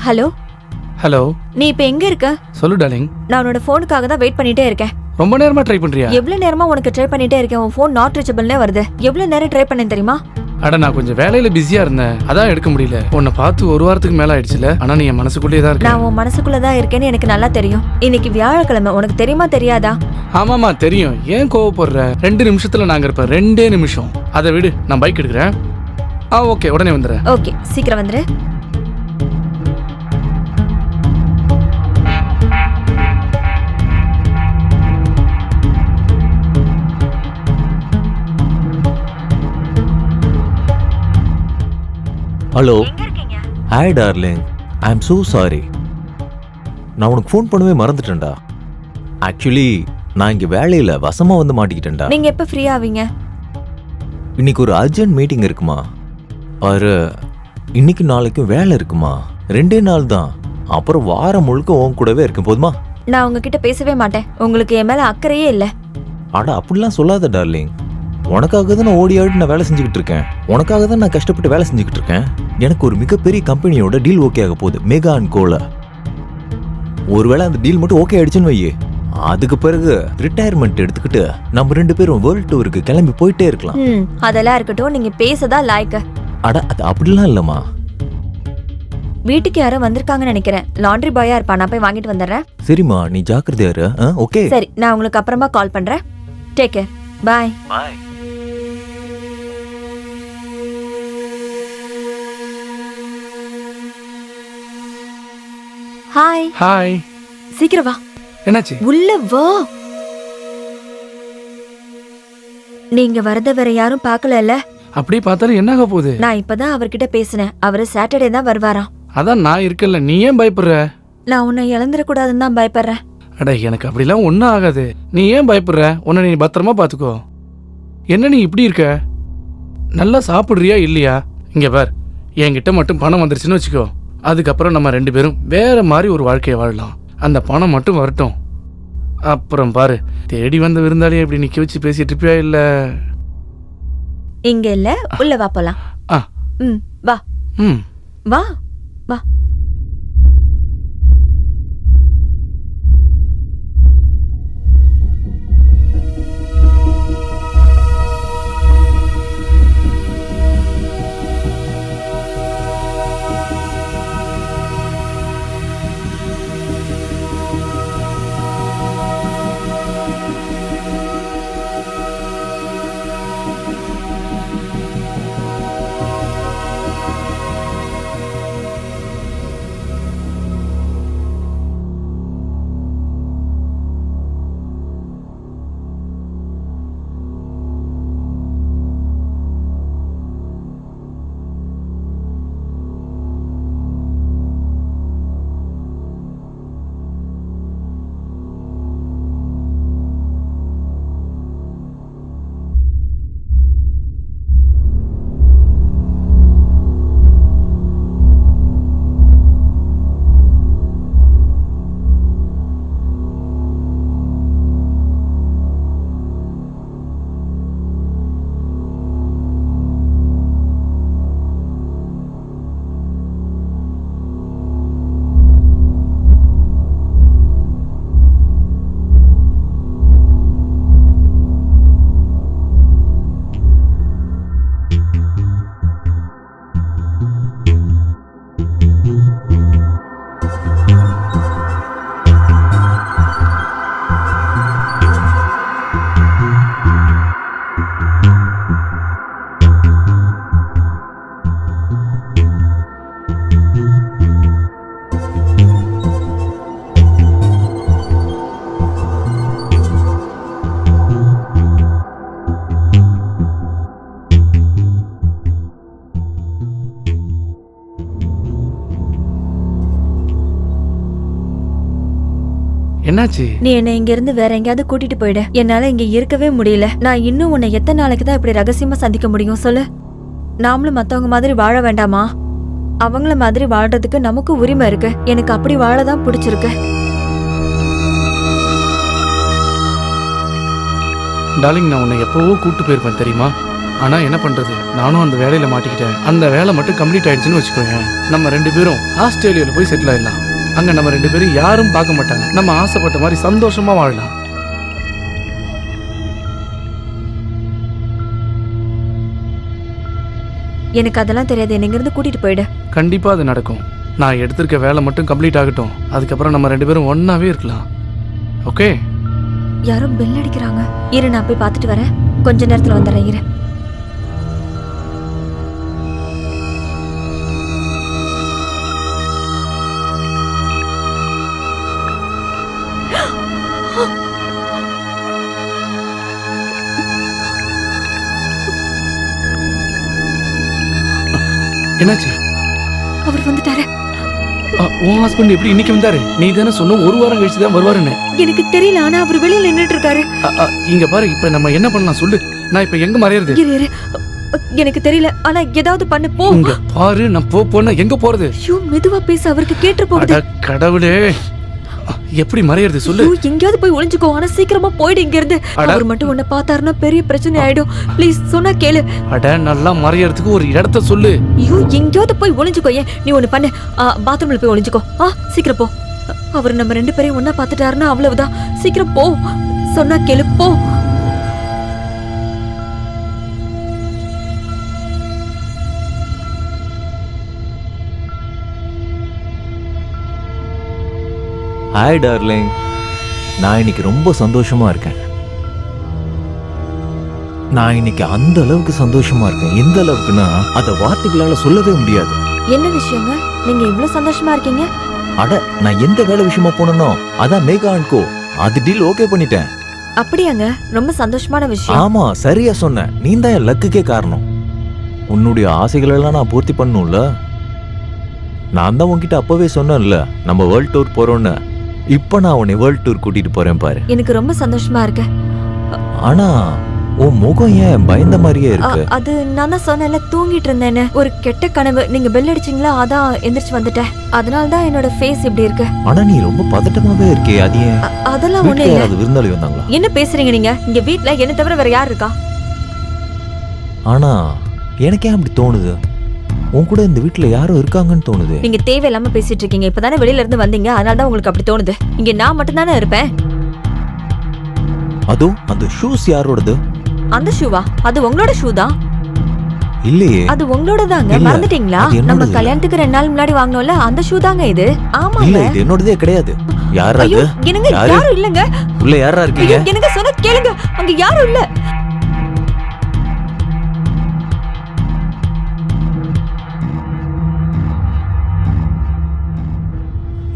Hello hello. நீ இப்ப எங்க இருக்க? சொல்லு டார்லிங். நான் உன்னோட போனுக்காக தான் வெயிட் பண்ணிட்டே இருக்கேன். ரொம்ப நேரமா ட்ரை பண்றியா? எவ்வளவு நேரமா உனக்கு ட்ரை பண்ணிட்டே இருக்கேன். உன் போன் நாட் ரீச்சபிள்னே வருது. எவ்வளவு நேரம் ட்ரை பண்ணேன் தெரியுமா? அட நான் கொஞ்சம் வேலையில பிஸியா இருந்தேன், அதான் எடுக்க முடியல. உன்னை பார்த்து ஒரு வாரத்துக்கு மேல ஆயிடுச்சுல. ஆனா நீ என் மனசுக்குள்ளேயே தான் இருக்க. நான் உன் மனசுக்குள்ளதான் இருக்கேன்னு எனக்கு நல்லா தெரியும். இன்னைக்கு வியாழக்கிழமை, உனக்கு தெரியுமா தெரியாதா? ஆமாமா தெரியும். ஏன் கோவப்படுற? 2 நிமிஷத்துல நாங்க இருப்பேன். 2 நிமிஷம். அதை விடு, நான் பைக் எடுக்கிறேன். ஓகே, உடனே வந்துடுறேன். ஓகே, சீக்கிரம் வந்துரு. Hello. Hi darling, I am so sorry. நான் உனக்கு ஃபோன் பண்ணவே மறந்துட்டேன்டா. ஆக்சுவலி நான் இங்கே வேலையில் வசமாக வந்து மாட்டிக்கிட்டேன்டா. நீங்க எப்ப ஃப்ரீ ஆவீங்க? இன்னைக்கு ஒரு அர்ஜென்ட் மீட்டிங் இருக்குமா? ஒரு இன்னைக்கு நாளைக்கும் வேலை இருக்குமா? 2 நாள் தான். அப்புறம் வாரம் முழுக்க உன் கூடவே இருக்கும். போதுமா? நான் உங்ககிட்ட பேசவே மாட்டேன். உங்களுக்கு என் மேல அக்கறையே இல்லை. அட அப்படிலாம் சொல்லாத டார்லிங். உனக்காக தான் நான் ஓடி ஆடி நான் வேலை செஞ்சுக்கிட்டு இருக்கேன். உனக்காக தான் நான் கஷ்டப்பட்டு வேலை செஞ்சுக்கிட்டு இருக்கேன். எனக்கு ஒரு மிகப்பெரிய கம்பெனியோட டீல் ஓகே ஆக போகுது, மெகா அண்ட் கோல. ஒருவேளை அந்த டீல் மட்டும் ஓகே ஆயிடுச்சுன்னு வையே, அதுக்கு பிறகு ரிட்டையர்மெண்ட் எடுத்துக்கிட்டு நம்ம 2 பேரும் வேர்ல்ட் டூருக்கு கிளம்பி போயிட்டே இருக்கலாம். அதெல்லாம் இருக்கட்டும், நீங்க பேசதா லாய்க்கு. அட அது அப்படிலாம் இல்லம்மா. வீட்டுக்கு யாரோ வந்திருக்காங்கன்னு நினைக்கிறேன். லாண்ட்ரி பாயா இருப்பா, நான் போய் வாங்கிட்டு வந்துடுறேன். சரிம்மா, நீ ஜாக்கிரதையா இரு. ஓகே. சரி, நான் உங்களுக்கு அப்புறமா கால் பண்றேன். Take care. Bye. Bye. Hi. Hi. சீக்கிரம் வா. என்னாச்சு? உள்ள வா. நீங்க வரத வேற யாரும் பார்க்கலல்ல? அப்படியே பார்த்தாலும் என்ன ஆக போகுது? நான் இப்பதான் அவர்கிட்ட பேசினேன். அவரு சாட்டர்டே தான் வருவாராம். அதான் நான் இருக்கல, நீ ஏன் பயப்படுற? நான் உன்னை இழந்துடக்கூடாதுன்னு தான் பயப்படுறேன். அட எனக்கு அப்படிலாம் ஒன்றும் ஆகாது. நீ ஏன் பயப்படுற? உன்னை நீ பத்திரமா பார்த்துக்கோ. என்ன நீ இப்படி இருக்க? நல்லா சாப்பிட்றியா இல்லையா? இங்கே பார், என்கிட்ட மட்டும் பணம் வந்துருச்சுன்னு வச்சுக்கோ, அதுக்கப்புறம் நம்ம 2 பேரும் வேற மாதிரி ஒரு வாழ்க்கையை வாழலாம். அந்த பணம் மட்டும் வரட்டும். அப்புறம் பாரு, தேடி வந்த விருந்தாளியை இப்படி நிற்க வச்சு பேசிட்டு இருப்பியா? இல்லை இங்க இல்ல, உள்ள வா போலாம். வா. வா வா. என்னாச்சு? நீ என்ன இங்க இருந்து வேற எங்கயாவது கூட்டிட்டு போயிடு. என்னால இங்க இருக்கவே முடியல. நான் இன்னும் உன்னை எத்தனை நாளைக்கு தான் இப்படி ரகசியமா சந்திக்க முடியும் சொல்லு? நாமளும் மத்தவங்க மாதிரி வாழ வேண்டாமா? அவங்கள மாதிரி வாழ்றதுக்கு நமக்கு உரிமை இருக்கு. எனக்கு அப்படி வாழதான் பிடிச்சிருக்கு. டார்லிங், நான் உன்னை எப்பவோ கூட்டு போயிருப்பேன் தெரியுமா? ஆனா என்ன பண்றது, நானும் அந்த வேலையில மாட்டிக்கிட்டேன். அந்த வேலை மட்டும் கம்ப்ளீட் ஆயிடுச்சுன்னு வச்சுக்கோங்க, நம்ம 2 பேரும் ஆஸ்திரேலியால போய் செட்டில் ஆயிடலாம். அங்க நம்ம 2 பேரும் யாரும் பார்க்க மாட்டாங்க. நம்ம ஆசைப்பட்ட மாதிரி சந்தோஷமா வாழலாம். எனக்கு அதெல்லாம் தெரியாது, என்ன இங்கிருந்து கூட்டிட்டு போயிடு. கண்டிப்பா அது நடக்கும். நான் எடுத்திருக்க வேலை மட்டும் கம்ப்ளீட் ஆகட்டும், அதுக்கப்புறம் நம்ம 2 பேரும் ஒன்னாவே இருக்கலாம். ஓகே? யாரோ பெல் அடிக்கிறாங்க. இரு, நான் போய் பார்த்துட்டு வரேன். கொஞ்ச நேரத்துல வந்துடுறேன், இரு. என்னாச்சு? அவர் வந்துட்டாரு. உன் ஹஸ்பண்ட் எப்படி இன்னைக்கு வந்தாரு? நீ தானே சொன்ன 1 வாரம் கழிச்சு தான் வருவாருன்னு. எனக்கு தெரியல, ஆனா அவர் வெளியில நின்னுட்டு இருக்காரு. இங்க பாரு, இப்ப நம்ம என்ன பண்ணலாம் சொல்லு. நான் இப்ப எங்க மறையறது? இரு இரு, எனக்கு தெரியல, ஆனா ஏதாவது பண்ணு, போ. இங்க பாரு, நான் போனா எங்க போறது? ஐயோ, மெதுவா பேச, அவருக்கு கேட்டு போகுது. அட கடவுளே, எப்படி மறையறது சொல்லு. ஐயோ, எங்கயாவது போய் ஒளிஞ்சுக்கோ, ஆனா சீக்கிரமா போயிடு இங்க இருந்து. அவர் மட்டும் உன்னை பார்த்தாருன்னா பெரிய பிரச்சனை ஆயிடும். ப்ளீஸ், சொன்னா கேளு. அட, நல்லா மறையறதுக்கு ஒரு இடத்த சொல்லு. ஐயோ, எங்கயாவது போய் ஒளிஞ்சுக்கோ. ஏன் நீ ஒண்ணு பண்ணு, பாத்ரூம்ல போய் ஒளிஞ்சுக்கோ. சீக்கிரம் போ. அவர் நம்ம 2 பேரையும் ஒன்னா பார்த்துட்டாருன்னா அவ்வளவுதான். சீக்கிரம் போ, சொன்னா கேளு, போ. ஹாய் டார்லிங், நான் இன்னைக்கு ரொம்ப சந்தோஷமா இருக்கேன். நான் இன்னைக்கு அந்த அளவுக்கு சந்தோஷமா இருக்கேன். எந்த அளவுக்குன்னா அதை வார்த்தைகளால சொல்லவே முடியாது. என்ன விஷயங்க, நீங்க இவ்வளவு சந்தோஷமா இருக்கீங்க? அட, நான் எந்த வேலை விஷயமா போனனோ அதான் மேகா அண்ட் கோ, அது டீல் ஓகே பண்ணிட்டேன். அப்படியாங்க, ரொம்ப சந்தோஷமான விஷயம். ஆமா, சரியா சொன்ன. நீ தான் என் லக்குக்கே காரணம். உன்னுடைய ஆசைகள் எல்லாம் நான் பூர்த்தி பண்ணணும்ல. நான் தான் உன்கிட்ட அப்பவே சொன்னேன்ல, நம்ம வேர்ல்ட் டூர் போறோம்னு. இப்ப நான் உன்னை வேர்ல்ட் டூர் கூட்டிட்டு போறேன் பாரு. எனக்கு ரொம்ப சந்தோஷமா இருக்கு. ஆனா உன் முகம் ஏன் பயந்த மாதிரியே இருக்கு? அது நான் தான் சொன்னேன்ல, தூங்கிட்டு இருந்தேன்னு. ஒரு கெட்ட கனவு. நீங்க பெல் அடிச்சீங்களா, அதான் எந்திரிச்சு வந்துட்டேன். அதனால தான் என்னோட ஃபேஸ் இப்படி இருக்கு. ஆனா நீ ரொம்ப பதட்டமாவே இருக்கே, அது ஏன்? அதெல்லாம் ஒண்ணு இல்ல. அது விருந்தாளி வந்தாங்களா? என்ன பேசுறீங்க நீங்க? இங்க வீட்ல என்ன தவிர வேற யார் இருக்கா? ஆனா எனக்கே அப்படி தோணுது, உன் கூட இந்த வீட்ல யாரும் இருக்காங்கன்னு தோணுது. நீங்க தேவையில்லாம பேசிட்டு இருக்கீங்க. இப்பதானே வெளியில இருந்து வந்தீங்க, அதனால தான் உங்களுக்கு அப்படி தோணுது. இங்க நான் மட்டும் தானே இருப்பேன். அதோ அந்த ஷூஸ் யாரோடது? அந்த ஷூவா? அது உங்களோட ஷூ தான். இல்லையே, அது உங்களோட தாங்க. இல்ல, மறந்துட்டீங்களா? அது என்னோடது நம்ம இல்ல. கல்யாணத்துக்கு 2 நாள் முன்னாடி வாங்கினோம்ல, அந்த ஷூ தாங்க இது. இல்ல, ஆமாங்க. இது என்னோடதே கிடையாது. யாரா ஐயோ, அது? என்னங்க, யாரு? யாரும் இல்லங்க. உள்ள யாரா இருக்கீங்க? ஐயோ, எனக்கு சொன்ன கேளுங்க, அங்க யாரும் இல்ல.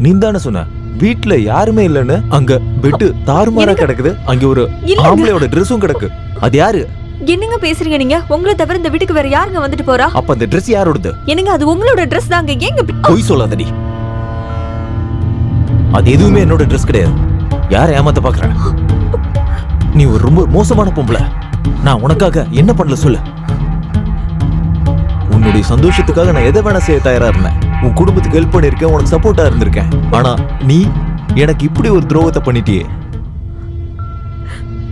நீ தானே சொன்ன வீட்ல யாருமே இல்லன்னு. அங்க பெட் தாறுமாறா கிடக்குது. அங்க ஒரு இல்லங்க. ஆம்பளையோட ட்ரெஸ்ஸும் கிடக்கு. அது யாரு? என்னங்க பேசுறீங்க நீங்க? உங்களை தவிர இந்த வீட்டுக்கு வேற யாருங்க வந்துட்டு போறா? அப்ப அந்த ட்ரெஸ் யாரோடது? என்னங்க, அது உங்களோட ட்ரெஸ் தாங்க. ஏங்க பொய் சொல்லாதடி. அது எதுவுமே என்னோட ட்ரெஸ் கிடையாது. யாரை ஏமாத்த பாக்குற? நீ ஒரு ரொம்ப மோசமான பொம்பளை. நான் உனக்காக என்ன பண்ணல சொல்லு. உன்னுடைய சந்தோஷத்துக்காக நான் எதை வேணா செய்ய தயாரா இருந்தேன். உன் குடும்பத்துக்கு ஹெல்ப் பண்ணிருக்கேன், உனக்கு சப்போர்ட்டா இருந்திருக்கேன். ஆனா நீ எனக்கு இப்படி ஒரு துரோகத்தை பண்ணிட்டியே.